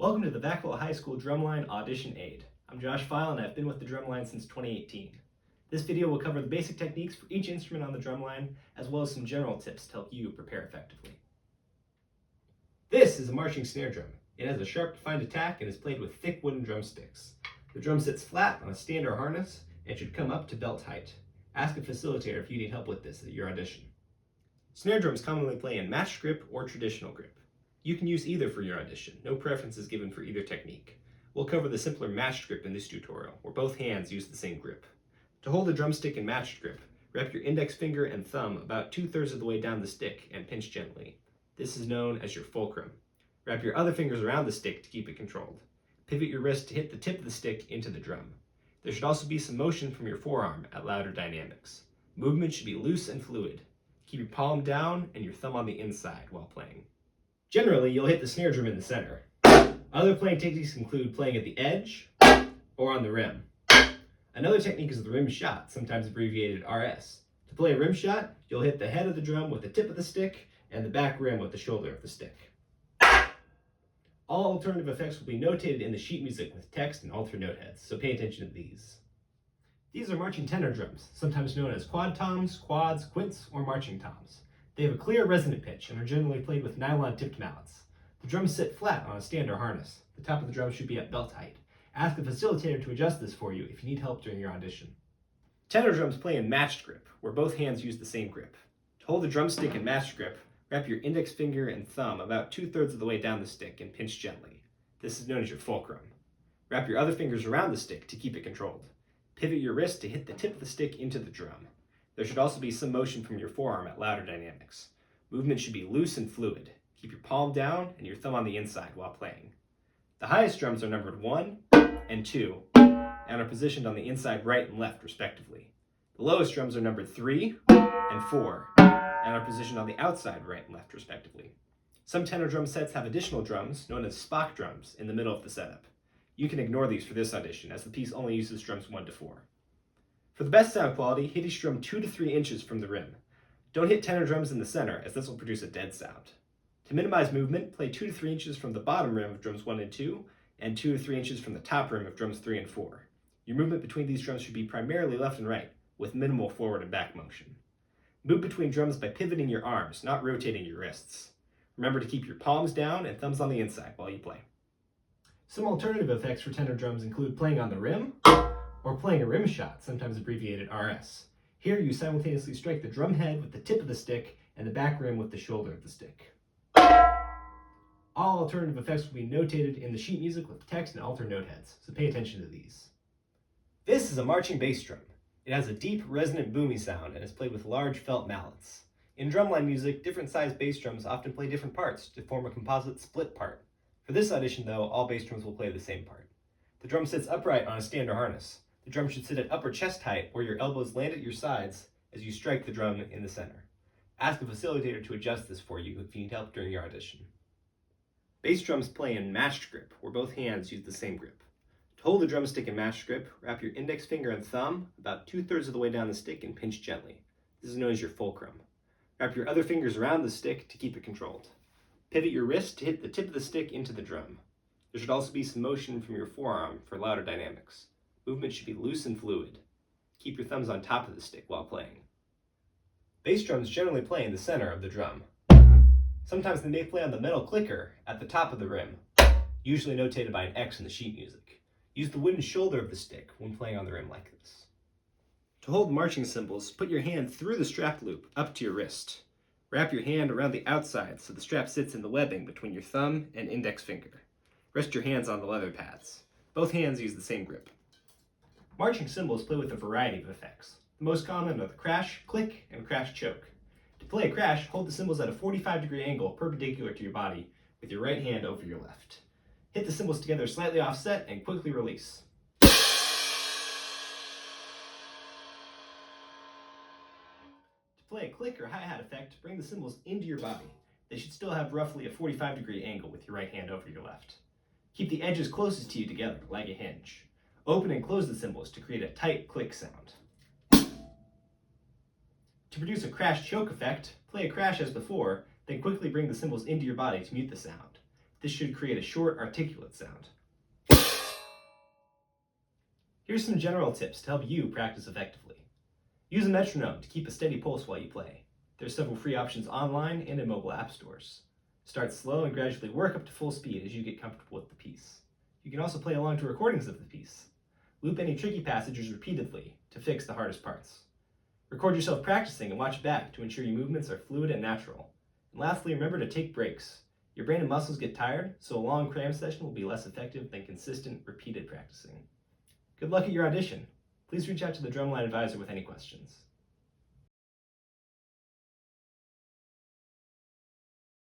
Welcome to the Vacaville High School Drumline Audition Aid. I'm Josh Feil and I've been with the Drumline since 2018. This video will cover the basic techniques for each instrument on the drumline, as well as some general tips to help you prepare effectively. This is a marching snare drum. It has a sharp defined attack and is played with thick wooden drumsticks. The drum sits flat on a stand or harness and should come up to belt height. Ask a facilitator if you need help with this at your audition. Snare drums commonly play in matched grip or traditional grip. You can use either for your audition. No preference is given for either technique. We'll cover the simpler matched grip in this tutorial, where both hands use the same grip. To hold a drumstick in matched grip, wrap your index finger and thumb about 2/3 of the way down the stick and pinch gently. This is known as your fulcrum. Wrap your other fingers around the stick to keep it controlled. Pivot your wrist to hit the tip of the stick into the drum. There should also be some motion from your forearm at louder dynamics. Movement should be loose and fluid. Keep your palm down and your thumb on the inside while playing. Generally, you'll hit the snare drum in the center. Other playing techniques include playing at the edge or on the rim. Another technique is the rim shot, sometimes abbreviated RS. To play a rim shot, you'll hit the head of the drum with the tip of the stick and the back rim with the shoulder of the stick. All alternative effects will be notated in the sheet music with text and alter note heads, so pay attention to these. These are marching tenor drums, sometimes known as quad toms, quads, quints, or marching toms. They have a clear resonant pitch and are generally played with nylon-tipped mallets. The drums sit flat on a stand or harness. The top of the drum should be at belt height. Ask a facilitator to adjust this for you if you need help during your audition. Tenor drums play in matched grip, where both hands use the same grip. To hold the drumstick in matched grip, wrap your index finger and thumb about 2/3 of the way down the stick and pinch gently. This is known as your fulcrum. Wrap your other fingers around the stick to keep it controlled. Pivot your wrist to hit the tip of the stick into the drum. There should also be some motion from your forearm at louder dynamics. Movement should be loose and fluid. Keep your palm down and your thumb on the inside while playing. The highest drums are numbered 1 and 2 and are positioned on the inside right and left respectively. The lowest drums are numbered 3 and 4 and are positioned on the outside right and left respectively. Some tenor drum sets have additional drums, known as Spock drums, in the middle of the setup. You can ignore these for this audition, as the piece only uses drums 1 to 4. For the best sound quality, hit each drum 2 to 3 inches from the rim. Don't hit tenor drums in the center, as this will produce a dead sound. To minimize movement, play 2 to 3 inches from the bottom rim of drums 1 and 2, and 2 to 3 inches from the top rim of drums 3 and 4. Your movement between these drums should be primarily left and right, with minimal forward and back motion. Move between drums by pivoting your arms, not rotating your wrists. Remember to keep your palms down and thumbs on the inside while you play. Some alternative effects for tenor drums include playing on the rim, or playing a rim shot, sometimes abbreviated RS. Here you simultaneously strike the drum head with the tip of the stick and the back rim with the shoulder of the stick. All alternative effects will be notated in the sheet music with text and alter note heads, so pay attention to these. This is a marching bass drum. It has a deep, resonant, boomy sound and is played with large felt mallets. In drumline music, different sized bass drums often play different parts to form a composite split part. For this audition, though, all bass drums will play the same part. The drum sits upright on a stand or harness. The drum should sit at upper chest height where your elbows land at your sides as you strike the drum in the center. Ask a facilitator to adjust this for you if you need help during your audition. Bass drums play in matched grip, where both hands use the same grip. To hold the drumstick in matched grip, wrap your index finger and thumb about 2/3 of the way down the stick and pinch gently. This is known as your fulcrum. Wrap your other fingers around the stick to keep it controlled. Pivot your wrist to hit the tip of the stick into the drum. There should also be some motion from your forearm for louder dynamics. Movement should be loose and fluid. Keep your thumbs on top of the stick while playing. Bass drums generally play in the center of the drum. Sometimes they may play on the metal clicker at the top of the rim, usually notated by an X in the sheet music. Use the wooden shoulder of the stick when playing on the rim like this. To hold marching cymbals, put your hand through the strap loop up to your wrist. Wrap your hand around the outside so the strap sits in the webbing between your thumb and index finger. Rest your hands on the leather pads. Both hands use the same grip. Marching cymbals play with a variety of effects. The most common are the crash, click, and crash choke. To play a crash, hold the cymbals at a 45-degree angle perpendicular to your body with your right hand over your left. Hit the cymbals together slightly offset and quickly release. To play a click or hi-hat effect, bring the cymbals into your body. They should still have roughly a 45-degree angle with your right hand over your left. Keep the edges closest to you together, like a hinge. Open and close the cymbals to create a tight click sound. To produce a crash choke effect, play a crash as before, then quickly bring the cymbals into your body to mute the sound. This should create a short, articulate sound. Here's some general tips to help you practice effectively. Use a metronome to keep a steady pulse while you play. There's several free options online and in mobile app stores. Start slow and gradually work up to full speed as you get comfortable with the piece. You can also play along to recordings of the piece. Loop any tricky passages repeatedly to fix the hardest parts. Record yourself practicing and watch back to ensure your movements are fluid and natural. And lastly, remember to take breaks. Your brain and muscles get tired, so a long cram session will be less effective than consistent, repeated practicing. Good luck at your audition. Please reach out to the Drumline advisor with any questions.